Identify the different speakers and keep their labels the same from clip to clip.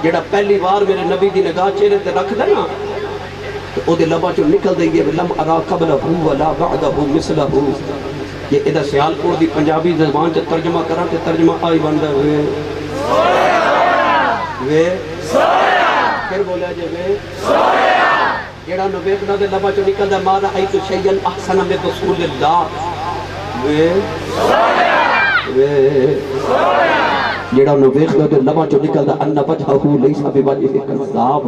Speaker 1: جڑا پہلی بار میرے نبی دی نگاہ چہرے تے رکھ دے نا تو او دے لبا چوں نکل دے یہ لم ارا قبلہ ولا بعدہ مثلہ. یہ ادھا سیال پور دی پنجابی زبان چ ترجمہ کراں تے ترجمہ آئی بندا وے وے پھر بولیا جے وے جڑا نو ویکھدا دے لبا چوں نکلدا ماذا ایت شیئا احسن من رسول اللہ وے وے جڑا نو ویکھدا دے لبا چوں نکلدا ان وجهه ليس بوجه کذاب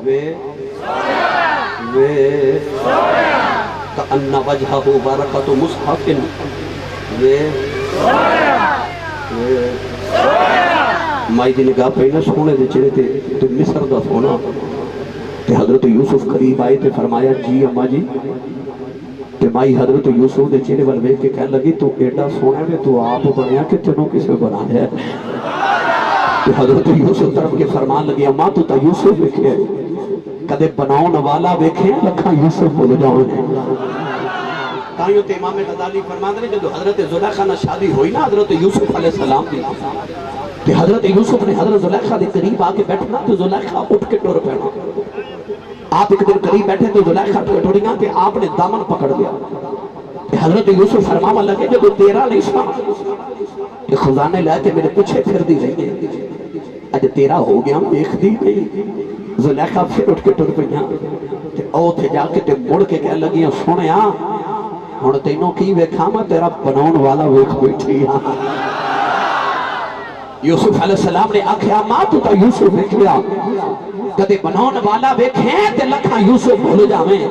Speaker 1: وے وے کأن وجهه برکت مصحف وے مائی دی نگاہ پہ نہ سونے دے چہرے تے تو مصر دا سونا تے حضرت یوسف قریب آئے تے فرمایا جی اماں جی تے مائی حضرت یوسف دے چہرے ول ویکھ کے کہنے لگی تو ایڈا سونا ہے تو آپ بنیا کہ تینوں کسے بنایا ہے. تے حضرت یوسف طرف کے فرمان لگی اماں تو تا یوسف ویکھے کدے بناؤن والا ویکھے لکھا یوسف بول جاؤں. تائیوں تے امام غزالی فرماتے ہیں جب حضرت زلیخا نہ شادی ہوئی نا حضرت یوسف علیہ السلام دی کہ حضرت یوسف نے حضرت زلیخا دے قریب آ کے بیٹھنا تو زلیخا اٹھ کے ٹر پینا. آپ ایک دن قریب بیٹھے تو زلیخا ٹوڑیاں کہ آپ نے دامن پکڑ دیا. حضرت یوسف فرماما لگے جو تیرا نہیں سا یہ خزانے لے کے میرے پیچھے پھر دی رہی ہے اج تیرا ہو گیا دیکھ دی نہیں. زلیخا پھر اٹھ کے ٹر پیاں او تھے جا کے تے مڑ کے کہہ لگیاں سنیا ہن تینوں کی ویکھاں میں تیرا بناؤن والا ویکھ بیٹھی ہاں. یوسف علیہ السلام نے آکھیا ماں تو تا یوسف ویکھیا کدے بناؤن والا ویکھیں تے لکھاں یوسف بھول جاویں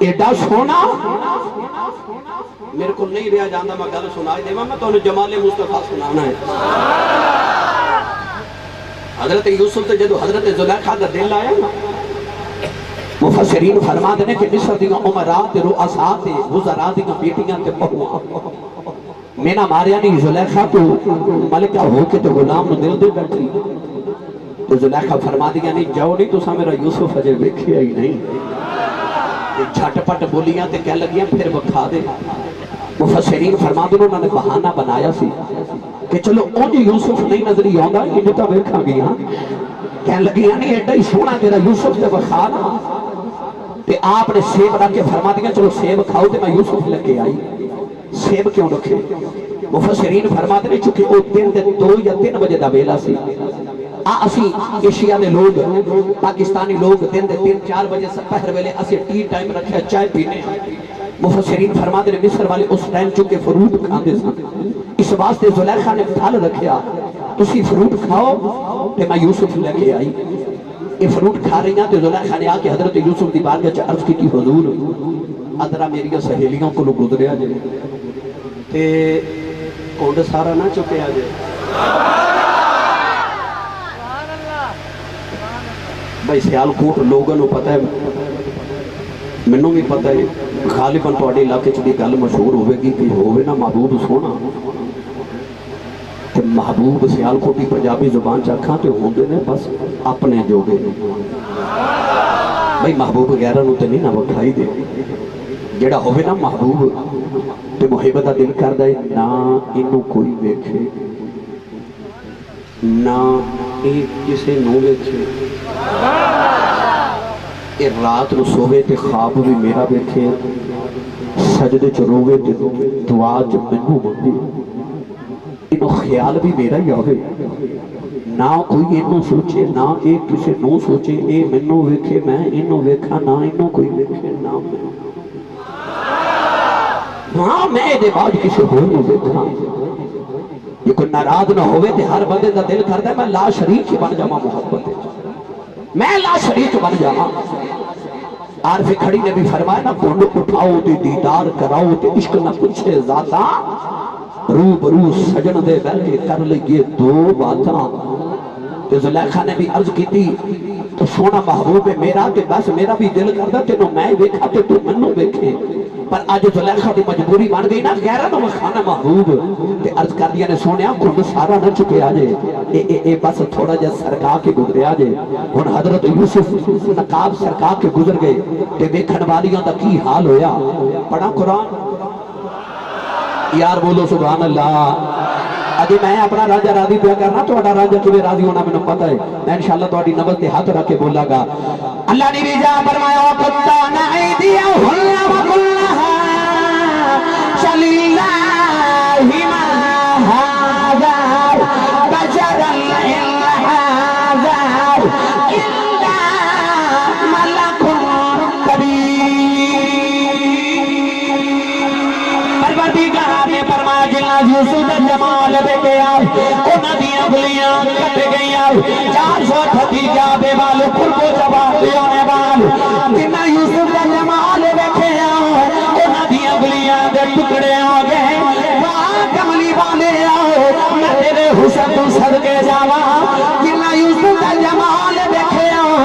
Speaker 1: ایڈا سونا. میرے کو نہیں رہا جاندہ میں گل سنائی دے میں تو انہیں جمال مصطفیٰ سنانا ہے. حضرت یوسف تے جدو حضرت زلیخا دا دل آیا نا مفسرین فرما دینے کہ مصر دیاں عمرات رؤسات وزرات دیاں بیٹیاں تے بہواں مینا ماریا نہیں زلیخا تو ملکہ ہو کے تو غلام نو دل دے بیٹھی. تو زلیخا فرما دیا نہیں جاؤ نہیں تو سا میرا یوسف اجے ویکھیا ہی نہیں. جھٹ پٹ بولیاں تے کہہ لگیاں پھر بکھا دے. مفسرین فرما دے انہوں نے بہانہ بنایا سی کہ چلو اونج یوسف نہیں نظری آندا انہوں تا ویکھا گیا کہہ لگیاں نہیں ایڈا ہی سونا تیرا یوسف تے بخا نا. تے آپ نے سیب رکھ کے فرما دیا چلو سیب کھاؤ تے میں یوسف لگے آئی. سیب کیوں رکھے؟ مفسرین فرماتے ہیں چونکہ وہ دن دے 2 یا 3 بجے دا ویلا سی. اسی ایشیا دے لوگ پاکستانی لوگ دن دے 3-4 بجے سپہر ویلے اسی ٹی ٹائم رکھیا چائے پینے. مفسرین فرماتے ہیں مصر والے اس ٹائم چونکہ فروٹ کھاندے سن اس واسطے زلیخا نے پھل رکھیا تسی فروٹ کھاؤ تے میں یوسف لے کے آئی. یہ فروٹ کھا رہی ہیں تو زلیخا نے آ کے حضرت یوسف دی بارگاہ چ عرض کی حضور ادرا میری سہیلیوں کو لوگ گزریا جائے تے کونڈ سارا نہ چکے آ جائے. بھائی سیال کوٹ لوگوں کو پتہ ہے منوں بھی پتہ ہے غالباً تواڈے علاقے چ بھی گل مشہور ہوے گی کہ ہوے نا محبوب سونا تے محبوب سیال کوٹی پنجابی زبان چ اکھاں تے ہوندے نے بس اپنے جوگے. بھائی محبوب غیراں نوں تے نہیں نہ وکھائی دے. جڑا ہوئے نا محبوب تے محبت دا دل کر دے نہ انہوں کوئی ویکھے نہ کسے نو ویکھے. اے رات نو سوے تے خواب بھی میرا ویکھے سجدے چ روے تے دعا چ مینوں منگے انہوں خیال بھی میرا ہی آوے نہ کوئی انہوں سوچے نہ اے کسے نو سوچے اے مینوں ویکھے میں انہوں ویکھا نہ انہوں کوئی ویکھے نہ میں ہاں میں دے بعد کسی ہو نہیں دیکھا. یہ کوئی ناراض نہ ہوئے تھے ہر بندے کا دل کرتا ہے میں لا شریک ہی بن جاما محبت میں لا شریک بن جاما. عارف کھڑی نے بھی فرمایا نا کنڈ اٹھاؤ تے دیدار کراؤ تے عشق نہ پوچھے ذاتا روبرو سجن دے بیٹھے کر لئیے 2 باتاں. تو زلیخا نے بھی عرض کی تھی تو سونا محبوب میرا کہ بس میرا بھی دل کرتا تینوں میں ویکھا تے تو منوں ویکھے پر آج زلیخا دی مجبوری بن گئی نا غیرہ نو مخانا محبوب تے عرض کر دیا نے سونیا کنڈ سارا نہ چکے آجے اے بس تھوڑا جا سرکا کے گزرے آجے. ہن حضرت یوسف نقاب سرکا کے گزر گئے تے دیکھن والیاں دا کی حال ہویا. پڑھا قرآن یار بولو سبحان اللہ. اج میں اپنا راجا راضی پیا کرنا تہاڈا راجا کیویں راضی ہونا مینوں پتہ ہے میں انشاءاللہ تہاڈی نبض تے ہاتھ رکھ کے بولاں گا اللہ نے رضا فرمایا قطع نعیدیہن وکلھا شللہ ما ھذا بشر یوسف جمال دیکھے آؤ انہاں دیاں گلیاں کٹ گئی آؤ 438 بے وال قرب و جواب دیونے وال جنہ یوسف جمال دیکھے آؤ انہاں دیاں گلیاں دے ٹکڑے ہو گئے وہاں کملی والے آؤ میں تیرے حسن تو صدقے جاواں جنہ یوسف جمال دیکھے آؤ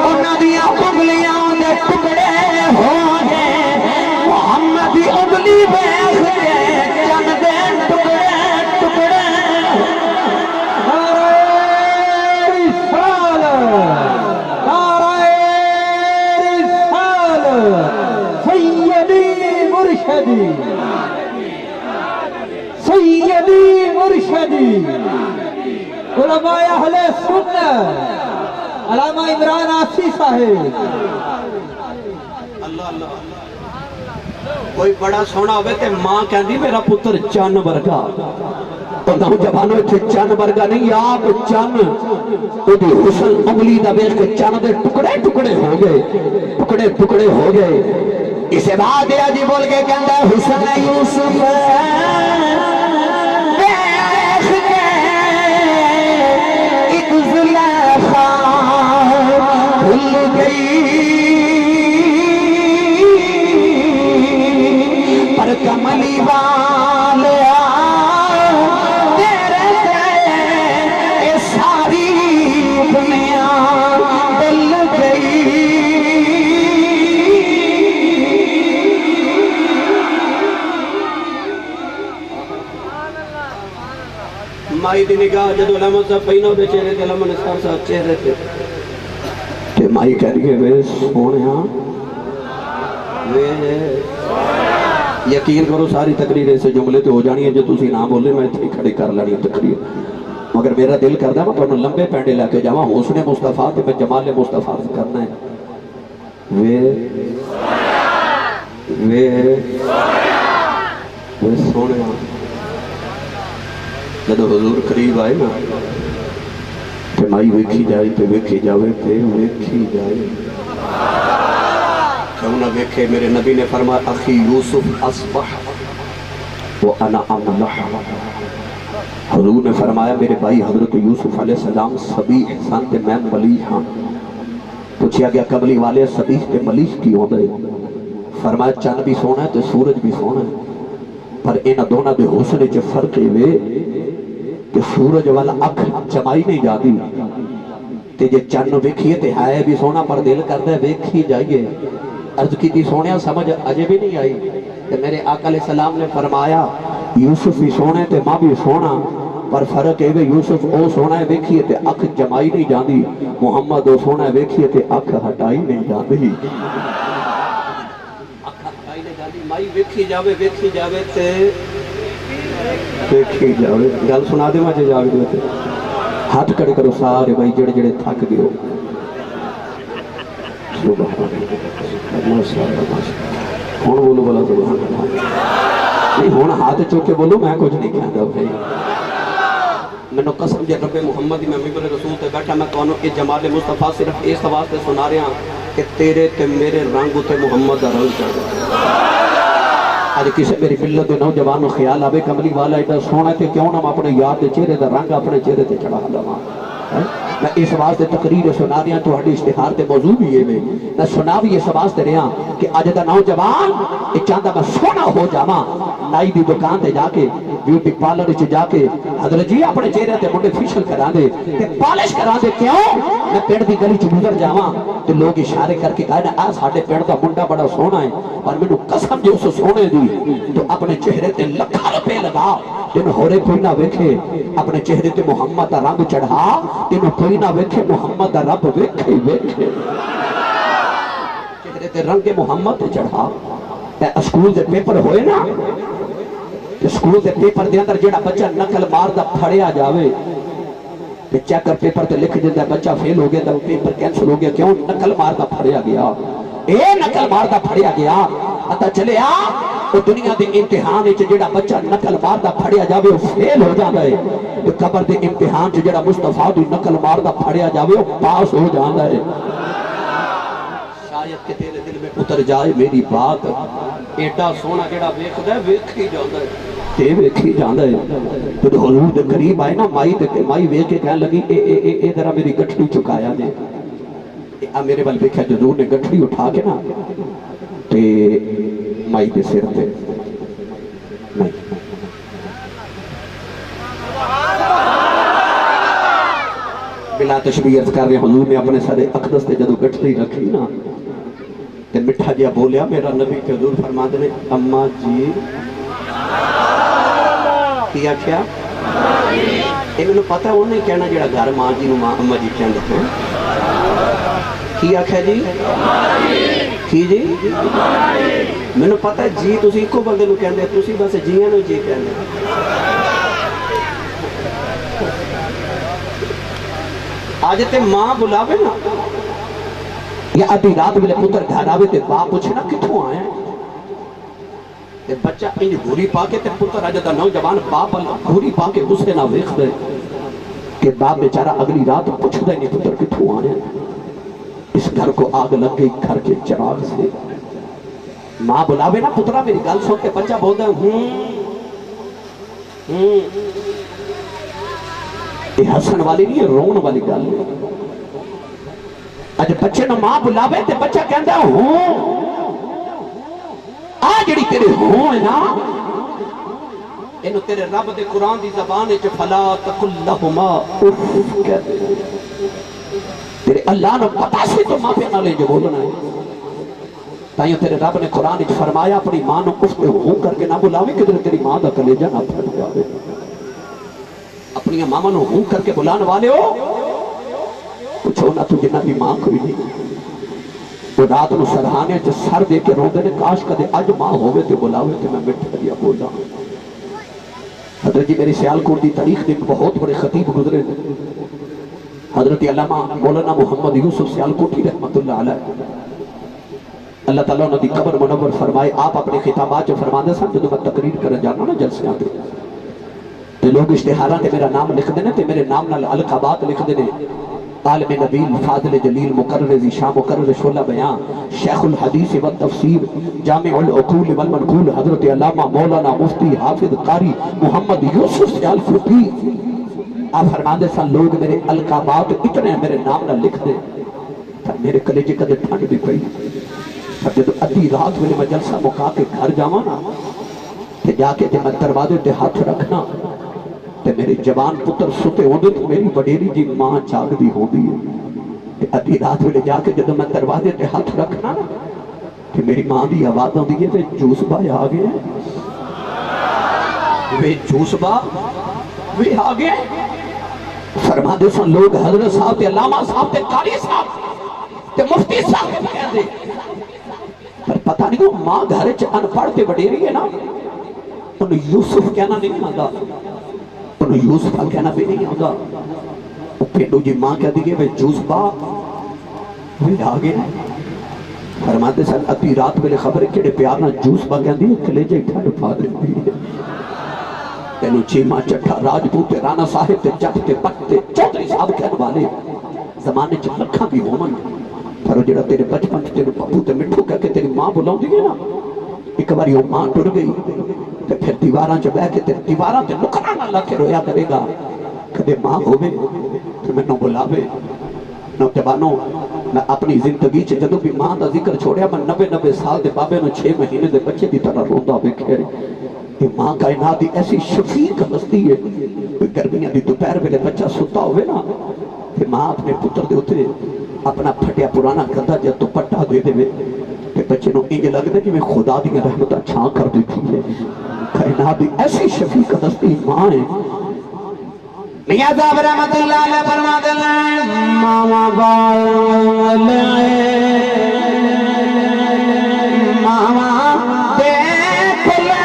Speaker 1: انہاں دیاں گلیاں دے ٹکڑے ہو گئے محمد دی انگلی بیخ کے جن دے
Speaker 2: سیدی مرشدی علماء اہل سنت علامہ عمران آسی صاحب
Speaker 1: کوئی بڑا سونا ہوئے تے ماں کہندی میرا پتر چن ورگا تو نوجوانوں اتھے چن ورگا نہیں آپ چن تو دی حسن انگلی دا ویکھ کے چن دے ٹکڑے ٹکڑے ہو گئے ٹکڑے ٹکڑے ہو گئے اسے بعد دیا جی بول کے کہندا حسن یوسف دیکھ کے ایک زلیخا بھول گئی پر کملی والے تیرے سے ساری دنیا دل گئی مائی دی نگاہ جدو لمن صاحب پہنو دے چہرے تے لمن صاحب صاحب چہرے تے تے مائی کہہ رہی ہے وے سونیا وے یقین کرو ساری تقریر ایسے جملے تے ہو جانی ہے جو تسی نہ بولے میں تھی کھڑی کر لانی تقریر مگر میرا دل کردا میں تانوں لمبے پینڈے لے کے جاواں حسن مصطفیٰ تے میں جمال مصطفیٰ کرنا ہے وے سونیا جدو حضور قریب آئے نا کہ مائی ویکھی جائے تے ویکھی جاوے تے ویکھی جائے کیوں نہ ویکھے میرے نبی نے فرمایا اخی یوسف اصبح وانا املح حضور نے فرمایا میرے بھائی حضرت یوسف علیہ السلام صبیح سان تے میں ملیح ہاں پوچھیا گیا قبلی والے صبیح تے ملیح کی ہوں دے فرمایا چاند بھی سونا ہے تے سورج بھی سونا ہے پر انہ دونہ دے حسن چے فرق ہوئے کہ سورج والا اکھ جمائی نہیں جاتی تے جے چند ویکھیے تے ہائے بھی سونا پر دل کرتا ہے ویکھی جائیے عرض کی تھی سونیا سمجھ اجے بھی نہیں آئی کہ میرے آقا علیہ السلام نے فرمایا یوسف بھی سونے تے ماں بھی سونا پر فرق ہے یوسف او سونا ہے ویکھیے تے اکھ جمائی نہیں جاندی محمد او سونا ہے ویکھیے تے اکھ ہٹائی نہیں جاندی مائی ویکھی جاوے تے ویکھی جاوے گل سنا دے مجھے جاوے تے ہاتھ کڑے کرو سارے بھائی جڑے جڑے تھک گئے ہو ہون بولو بلا سبحان اللہ نہیں ہون ہاتھ چوکے بولو میں کچھ نہیں کہتا بھائی میں نے قسم جے رب محمد میں ممبر رسول تے بیٹھا میں کہوں کہ جمال مصطفیٰ صرف اس واسطے سنا رہے ہیں کہ تیرے تے میرے رنگ تے محمد دا رنگ چڑھ آج کسی میری ملت دے نوجوانوں خیال آوے کملی والا ایڈا سونا تے کیوں نہ اپنے یاد دے چہرے دا رنگ اپنے چہرے تے چڑھا لواں میں اس واسطے تقریر سنا رہا تو ہڈی اشتہار تے موضوع بھی ہے میں سنا بھی اس واسطے رہا کہ اج دا نوجوان ایک چاہتا میں سونا ہو جاواں نائی دی دکان تے جا کے بیوٹی پارلر وچ جا کے حضرت جی اپنے چہرے تے منڈے فیشل کرا دے تے پالش کرا دے کیوں میں پنڈ دی گلی چ گزر جاواں تے لوگ اشارے کر کے کہنا آ ساڈے پنڈ دا منڈا بڑا سونا ہے اور مینوں قسم جو اس سونے دی تو اپنے چہرے تے لکھاں روپے لگا تینوں ہورے کوئی نہ ویکھے اپنے چہرے تے محمد دا رنگ چڑھا تینوں کوئی نہ ویکھے محمد دا رب ویکھے چہرے تے رنگ محمد تے چڑھا تے اسکول دے پیپر ہوئے نا سکول دے پیپر دے اندر جڑا بچہ نقل مار دا پھڑیا جاوے تے چیکر پیپر تے لکھ دیندا بچہ فیل ہو گیا تے پیپر کینسل ہو گیا، کیوں؟ نقل مار دا پھڑیا گیا، اے نقل مار دا پھڑیا گیا۔ پتہ چلے وہ دنیا دے امتحان وچ جڑا بچہ نقل مار دا پھڑیا جاوے وہ فیل ہو جاندا ہے، تے قبر دے امتحان وچ جڑا مصطفیٰ دی نقل مار دا پھڑیا جاوے وہ پاس ہو جاندا ہے۔ شاید کہ تیرے دل میں اتر جائے میری بات، ایڈا سونا جڑا ویکھدا ہے ویکھ ہی جاندا ہے تے ویکھی جاندا ہے۔ جب حضور دے قریب آئے نا مائی تے مائی ویکھ کے کہنے لگی اے ذرا میری گٹھڑی چکایا جے۔ میرے بل دیکھا حضور نے گٹھڑی اٹھا کے نا تے مائی دے سر تے بلا تشبیہ عرض کر رہے حضور نے اپنے سر اقدس تے جدو گٹھڑی رکھی نا تے مٹھا جیا بولیا میرا نبی تے حضور فرماتے نے اماں جی کیا کیا؟ یہ میں نے پتا ہے انہیں کہنا جڑا گھر ماں جی نو ماں اماں جی کہنے تھے کیا کہا جی؟ کی جی؟ میں نے پتا ہے جی تُسی ایک کو بندے نو کہنے تُسی بس جیاں نو جی کہنے آج تے ماں بلاوے نا یا ادھی رات بلے پتر گھر آوے تے باپ پوچھے نا کتھوں آئے ہیں تے بچہ انج گھوری پا کے تے پتر آجا دا نوجوان باپ گھوری پا کے غصے نہ ویکھ دے کہ باپ بیچارہ اگلی رات پوچھ دے نہیں پتر کتھوں آئے ہیں اس گھر کو آگ لگ گئی گھر کے چراغ سے ماں بلاوے نا پترہ میری گل سن کے بچہ بول دے یہ ہسن والی نہیں ہے رون والی گل اج بچے نو ماں بلاوے تے بچہ کہندا ہوں آ جڑی تیرے ہوں ہے نا انہوں تیرے رب دے قرآن دی زبان ہے فلا تقل لہما اف کہہ دے تیرے اللہ نے پتا سے تو ماں پہ نہ لے جو بولنا ہے تائیوں تیرے رب نے قرآن اچھ فرمایا اپنی ماں نو اف پہ ہوں کر کے نہ بلاوے کہ تیری ماں دا کلیجہ نہ پھٹ جاوے اپنی ماما نو ہوں کر کے بلان والے ہو پوچھو نہ تو جنہ بھی ماں کوئی نہیں وہ رات نو سرحانے چھ سر دے کے روندے نے کاش کدے اج ماں ہوئے تے بلاوے تے میں مٹھ دیا بولا حضرت جی میری سیالکوٹ دی تاریخ دے بہت بڑے خطیب گزرے حضرت علامہ مولانا محمد یوسف سیالکوٹی رحمت اللہ علیہ اللہ تعالیٰ نے دی قبر منور فرمائے آپ اپنے خطابات جو فرماندے سن جو میں تقریر کرنے جانا نا جلسے آتے تے لوگ اشتہارات تے میرا نام لکھ دینے تے میرے نام نال القابات لکھ دینے عالم نبیل فاضل جلیل مقرر ذیشاں مقرر شعلہ بیان شیخ الحدیث والتفسیر جامع العقول والمنقول حضرت علامہ مولانا مفتی حافظ قاری محمد یوسف سیالکوٹی آپ فرماندے سن لوگ میرے القابات اتنے میرے نام نہ لکھ دے پر میرے کلیجے کدے ٹھنڈ بھی پئی پر جب ادھی رات میں میں جلسہ مکا کے گھر جاواں نا کہ جا کے میں دروازے تے ہاتھ رکھنا تے میرے جوان پتر ستے ہوندے تو میری بڑیری جی ماں جاگ دی ہوندی ہے ادھی رات میں جا کے جب میں دروازے تے ہاتھ رکھنا کہ میری ماں دی آواز ہوندی ہے تے جوس بھائی آ گئے وہ جوس با وہ آ گئے فرما دے سن لوگ حضرت صاحب تے علامہ صاحب تے قاری صاحب تے مفتی صاحب کہہ دے پر پتہ نہیں وہ ماں گھر چ ان پڑھ تے وڈیری ہے نا انہوں یوسف کہنا نہیں آتا انہوں یوسف کہنا بھی نہیں آتا وہ پھینڈو جی ماں کہہ دیئے وہ جوس با وہ آگے فرماتے سن ادھی رات میرے خبر کیڑے پیار نہ جوس با کہہ دیئے کلیجے ٹھنڈ پا دیتی ہے تینو چیمہ چٹھا راجپوت رانا صاحب تے جٹ تے پٹ تے چودھری صاحب کہنے والے زمانے چ لکھاں بھی ہومن پر جڑا تیرے بچپن تیرے پپو تے مٹھو کہہ کے تیری ماں بلاؤں دیئے نا ایک باری وہ ماں ٹر گئی تے پھر دیواراں چ بیٹھ کے تے دیواراں تے نکرا نہ لا کے رویا کرے گا کدے ماں ہوے تے مینوں بلاوے نوجوانوں میں اپنی زندگی چ جدوں بھی ماں دا ذکر چھوڑیا میں 90 سال دے بابے نو 6 مہینے دے بچے دی طرح روندا ویکھیا کہ ماں کائنات دی ایسی شفیق ہستی ہے گرمیاں دی دوپہر ویلے بچہ ستا ہوئے نا کہ ماں اپنے پتر دے ہوتے اپنا پھٹیا پرانا گندا جا دوپٹہ دے دے کہ بچے نو انج لگتا کہ میں خدا دی رحمتہ چھاں کر دیتی ہے کائنات دی ایسی شفیق ہستی ماں ہے میاں صاحب رحمت اللہ علیہ فرما دلائیں ماما بالے ماما دیکھ لے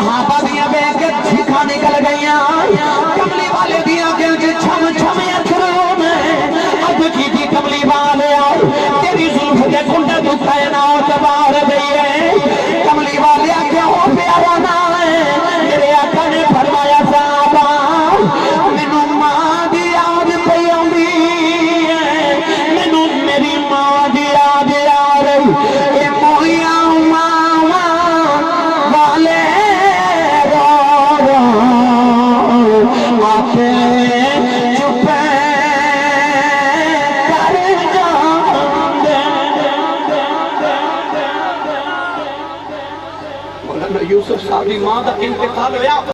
Speaker 1: صحابہ دیا بے کے چھکا نکل گئیاں کملی والے دیا کے چھم چھم اچھروں میں اب کی دی کملی والے آئے تیری ظلم کے کنڈے تو کائنات بار گئی ہے کملی والے کیا ہو پیارا نہ ہے میرے آقا نے فرمایا صحابہ مینوں ماں دی یاد پئی آندی ہے مینوں میری ماں دی یاد آ رہی اے مویا ماں والے رو رو آتے چپے کر جاندے مولانا یوسف صاحب دی ماں دا انتقال ہویا